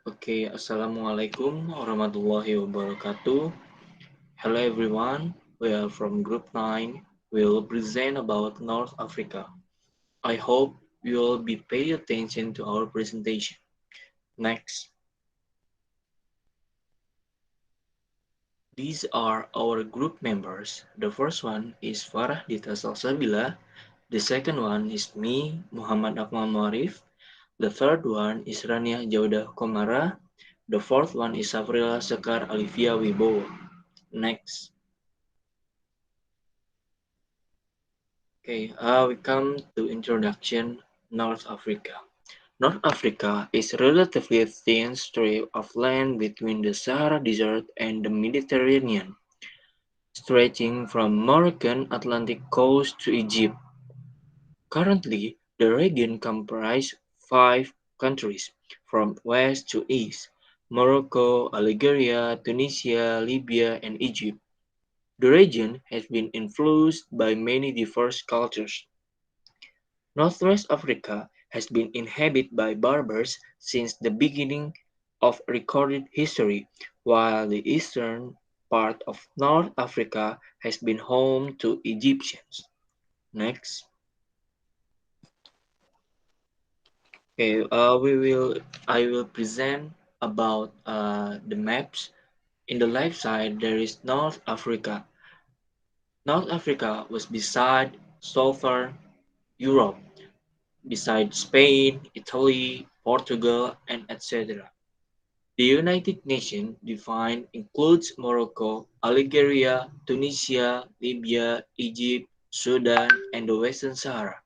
Okay, Assalamualaikum warahmatullahi wabarakatuh. Hello everyone, we are from Group 9. We will present about North Africa. I hope you will be paying attention to our presentation. Next. These are our group members. The first one is Farah, Dyta, Salsabila. The second one is me, Muhammad Akmal Muarif. The third one is Raniah, Jaudah, Komara. The fourth one is Savrila, Sekar, Alifia, Wibowo. Next. Okay, we come to introduction. North Africa. North Africa is a relatively thin strip of land between the Sahara Desert and the Mediterranean, stretching from Moroccan Atlantic coast to Egypt. Currently, the region comprises five countries, from west to east: Morocco, Algeria, Tunisia, Libya, and Egypt. The region has been influenced by many diverse cultures. Northwest Africa has been inhabited by Berbers since the beginning of recorded history, while the eastern part of North Africa has been home to Egyptians. Next. Okay, I will present about the maps. In the left side, there is North Africa. North Africa was beside southern Europe, beside Spain, Italy, Portugal, and etc. The United Nations define includes Morocco, Algeria, Tunisia, Libya, Egypt, Sudan, and the Western Sahara.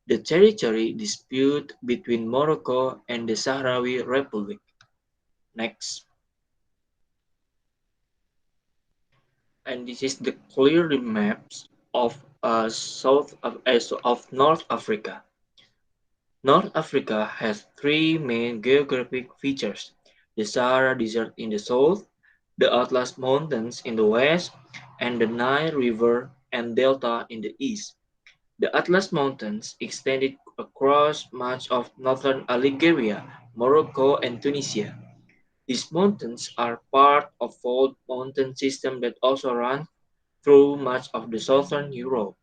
The territory dispute between Morocco and the Sahrawi Republic. Next. And this is the clear maps of of North Africa. North Africa has three main geographic features: the Sahara Desert in the south, the Atlas Mountains in the west, and the Nile River and Delta in the east. The Atlas Mountains extended across much of northern Algeria, Morocco, and Tunisia. These mountains are part of fault mountain system that also run through much of the southern Europe.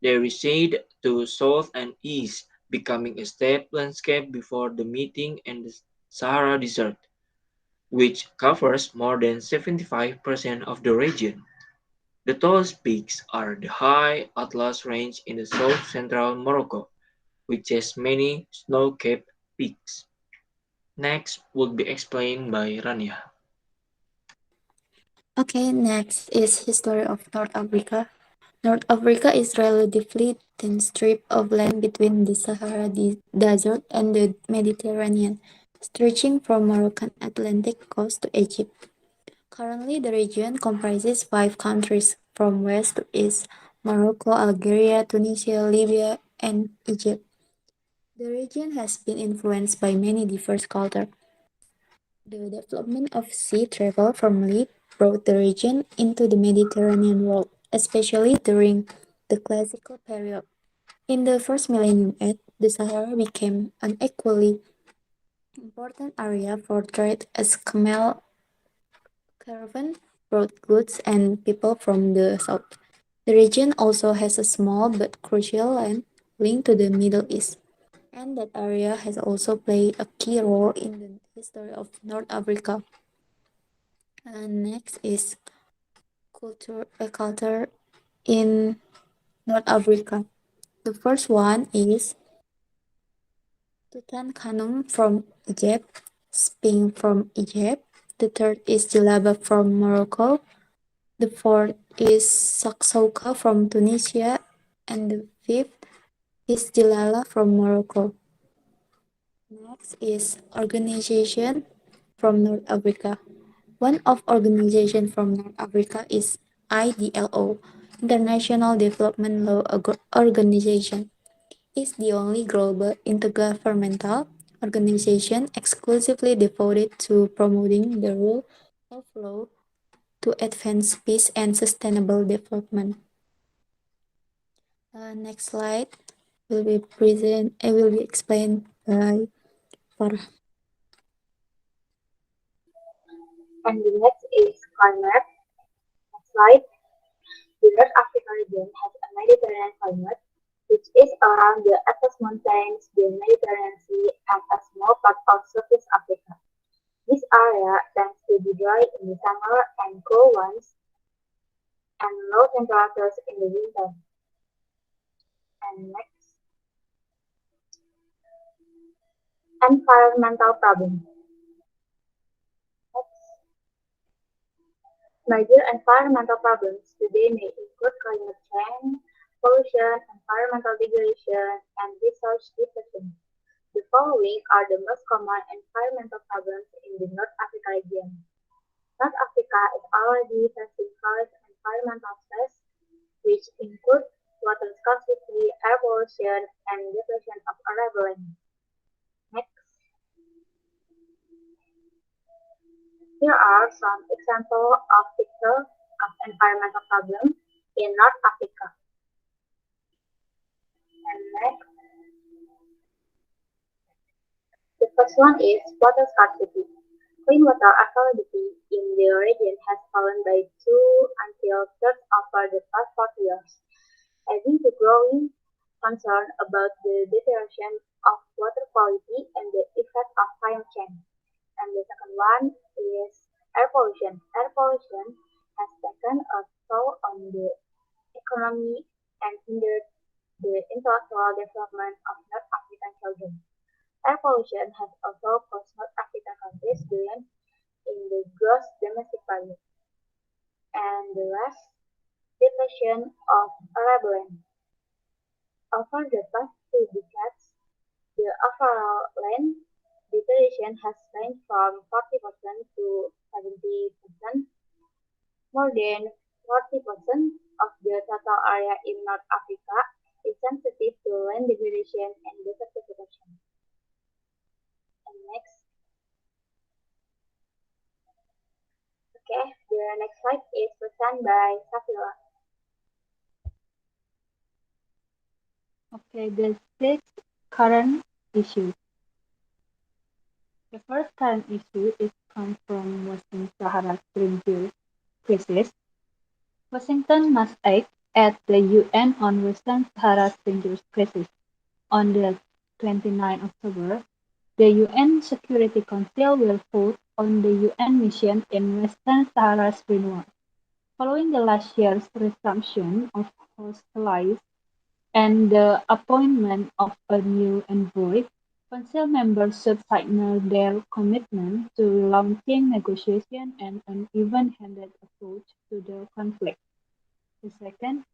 They recede to south and east, becoming a steppe landscape before the meeting and the Sahara Desert, which covers more than 75% of the region. The tallest peaks are the high Atlas Range in the south-central Morocco, which has many snow-capped peaks. Next would be explained by Raniah. Okay, next is history of North Africa. North Africa is relatively thin strip of land between the Sahara Desert and the Mediterranean, stretching from Moroccan Atlantic coast to Egypt. Currently, the region comprises five countries from west to east: Morocco, Algeria, Tunisia, Libya, and Egypt. The region has been influenced by many diverse cultures. The development of sea travel from Libya brought the region into the Mediterranean world, especially during the Classical period. In the first millennium AD, the Sahara became an equally important area for trade as camel caravans brought goods and people from the south. The region also has a small but crucial land link to the Middle East, and that area has also played a key role in the history of North Africa. And next is culture in North Africa. The first one is Tutankhamun from Egypt, Sphinx from Egypt. The third is Jalaba from Morocco. The fourth is Saksauka from Tunisia. And the fifth is Jalala from Morocco. Next is organization from North Africa. One of organization from North Africa is IDLO, International Development Law Organization. Is the only global intergovernmental organization exclusively devoted to promoting the rule of law to advance peace and sustainable development. Next slide will be explained by Farah. And the next is climate. Next slide. The North Africa region has a Mediterranean climate, which is around the Atlas Mountains, the Mediterranean Sea, and a small part of Southeast Africa. This area tends to be dry in the summer and cool ones and low temperatures in the winter. And next, environmental problems. Major environmental problems today may include climate change, pollution, environmental degradation, and resource depletion. The following are the most common environmental problems in the North Africa region. North Africa is already facing current environmental stress, which include water scarcity, air pollution, and depletion of arable land. Next, here are some examples of pictures of environmental problems in North Africa. And next, the first one is water scarcity. Clean water availability in the region has fallen by 2 until thirds over the past 40 years, adding to growing concern about the deterioration of water quality and the effect of climate change. And the second one is air pollution. Air pollution has taken a toll on the economy and hindered the intellectual development of North African children. Air pollution has also caused North African countries billions in the gross domestic product. And the last, depletion of arable land. Over the past 2 decades, the overall land depletion has ranged from 40% to 70%. More than 40% of the total area in North Africa is sensitive to land degradation and desertification. And next, okay, the next slide is presented by Savrila. Okay, the six current issues. The first current issue is come from Western Sahara stranger crisis. Washington must act at the UN on Western Sahara stranger crisis. On the 29th October, the UN Security Council will vote on the UN mission in Western Sahara's renewal. Following the last year's resumption of hostilities and the appointment of a new envoy, Council members should signal their commitment to launching negotiations and an even-handed approach to the conflict. The second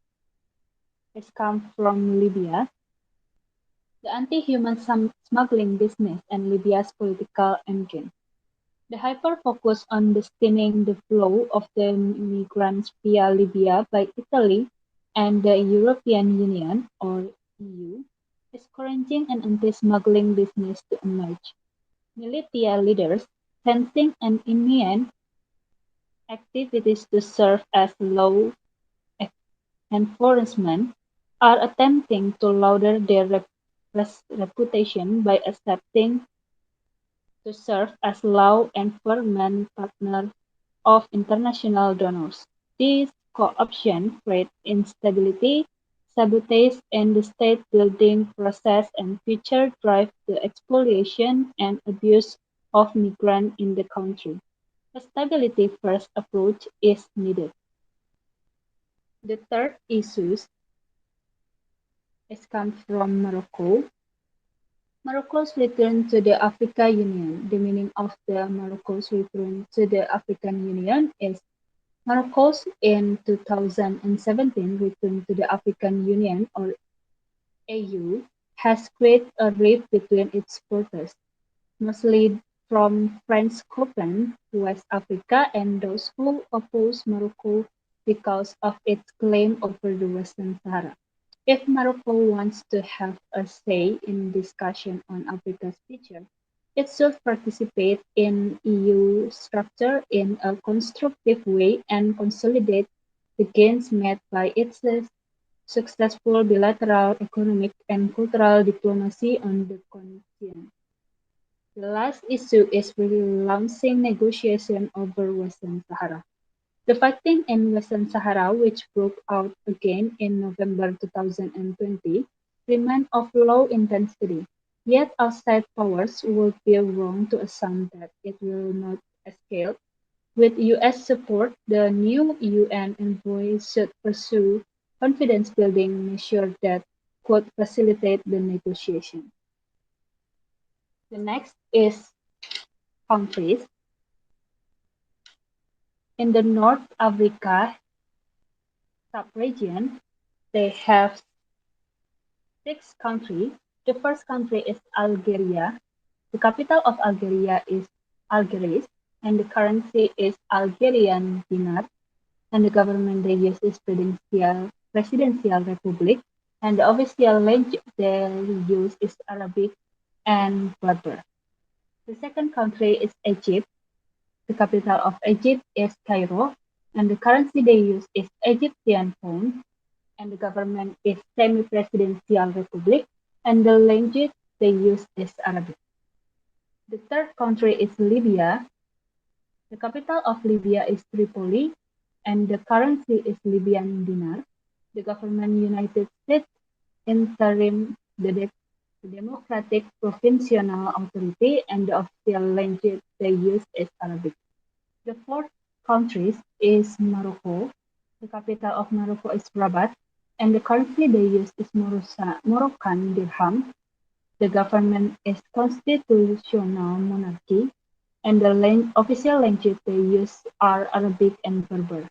has come from Libya, the anti-human smuggling business and Libya's political engine. The hyper-focus on stemming the flow of the migrants via Libya by Italy and the European Union or EU is encouraging an anti-smuggling business to emerge. Militia leaders, sensing an imminent activities to serve as law enforcement, are attempting to lauder their reputation by accepting to serve as law enforcement partner of international donors. This co-option creates instability, sabotage in the state-building process and further drive the exploitation and abuse of migrants in the country. A stability-first approach is needed. The third issue is come from Morocco. Morocco's return to the African Union. The meaning of the Morocco's return to the African Union is Morocco's in 2017 return to the African Union or AU has created a rift between its supporters, mostly from Francophone West Africa and those who oppose Morocco because of its claim over the Western Sahara. If Morocco wants to have a say in discussion on Africa's future, it should participate in EU structure in a constructive way and consolidate the gains made by its successful bilateral economic and cultural diplomacy on the continent. The last issue is relaunching negotiation over Western Sahara. The fighting in Western Sahara, which broke out again in November 2020, remained of low intensity. Yet outside powers would be wrong to assume that it will not escalate. With US support, the new UN envoy should pursue confidence-building measures that could facilitate the negotiation. The next is countries. In the North Africa sub-region, they have six countries. The first country is Algeria. The capital of Algeria is Algiers, and the currency is Algerian dinar, and the government they use is Presidential Republic, and the official language they use is Arabic and Berber. The second country is Egypt. The capital of Egypt is Cairo, and the currency they use is Egyptian pound, and the government is semi-presidential republic, and the language they use is Arabic. The third country is Libya. The capital of Libya is Tripoli, and the currency is Libyan dinar. The government United States interim the Democratic Provincial Authority, and the official language they use is Arabic. The fourth country is Morocco. The capital of Morocco is Rabat, and the currency they use is Moroccan dirham. The government is constitutional monarchy, and the official language they use are Arabic and Berber.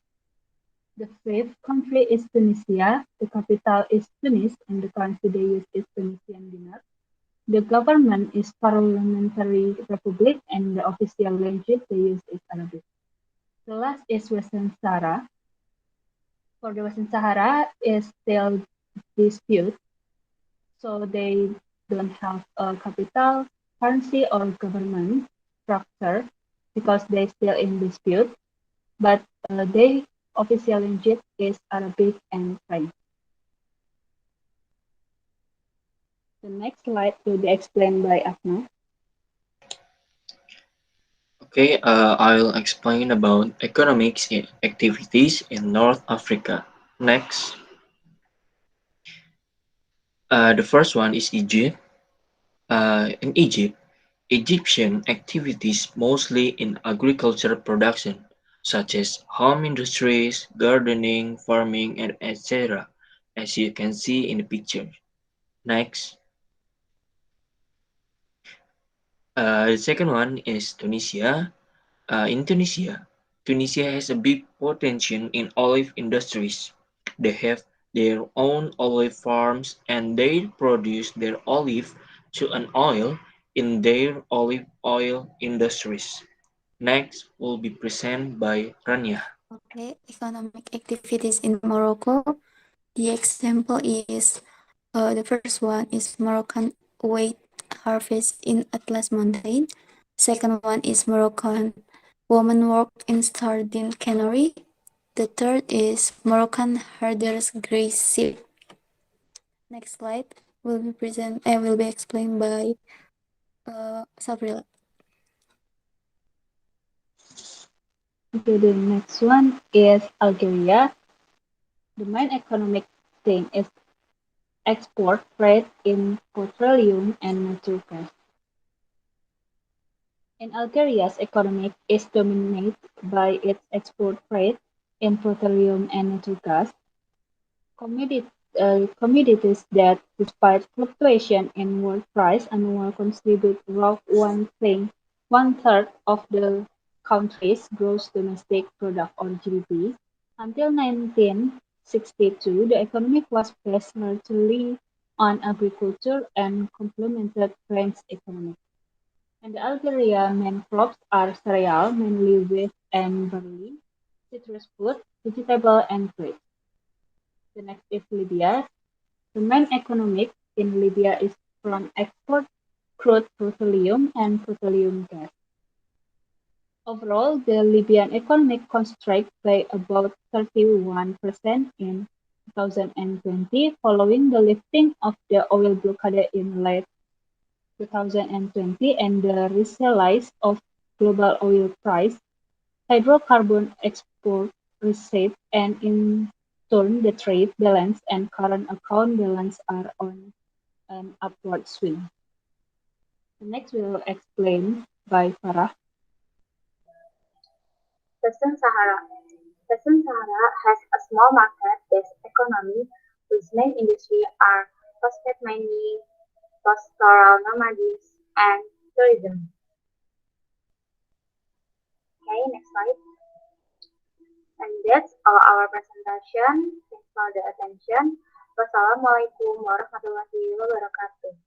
The fifth country is Tunisia. The capital is Tunis, and the currency they use is Tunisian dinar. The government is parliamentary republic, and the official language they use is Arabic. The last is Western Sahara. For the Western Sahara is still dispute, so they don't have a capital, currency, or government structure because they still in dispute. But their official language is Arabic and French. The next slide will be explained by Akmal. Okay, I'll explain about economics activities in North Africa. Next, the first one is Egypt. In Egypt, Egyptian activities mostly in agriculture production, such as home industries, gardening, farming, and etc., as you can see in the picture. Next, the second one is Tunisia. In Tunisia, Tunisia has a big potential in olive industries. They have their own olive farms and they produce their olive to an oil in their olive oil industries. Next will be presented by Raniah. Okay, economic activities in Morocco. The example is the first one is Moroccan wheat harvest in Atlas Mountain. Second one is Moroccan woman work in sardine cannery. The third is Moroccan herders graze sheep. Next slide will be explained by Savrila. Okay, the next one is Algeria. The main economic thing is export trade in petroleum and natural gas. In Algeria's economy is dominated by its export trade in petroleum and natural gas, commodit- commodities that, despite fluctuation in world price annual contribute about one third of the country's gross domestic product or GDP. Until 1962, the economy was based largely on agriculture and complemented French economy. In Algeria, main crops are cereal, mainly wheat and barley, citrus fruit, vegetable and fruit. The next is Libya. The main economic in Libya is from export crude petroleum and petroleum gas. Overall, the Libyan economy contracted by about 31% in 2020 following the lifting of the oil blockade in late 2020 and the recent rise of global oil price, hydrocarbon export received, and in turn the trade balance and current account balance are on an upward swing. The next will explain by Farah. Western Sahara. Western Sahara has a small market-based economy whose main industry are phosphate mining, pastoral nomadism, and tourism. Okay, next slide. And that's all our presentation. Thanks for the attention. Wassalamualaikum warahmatullahi wabarakatuh.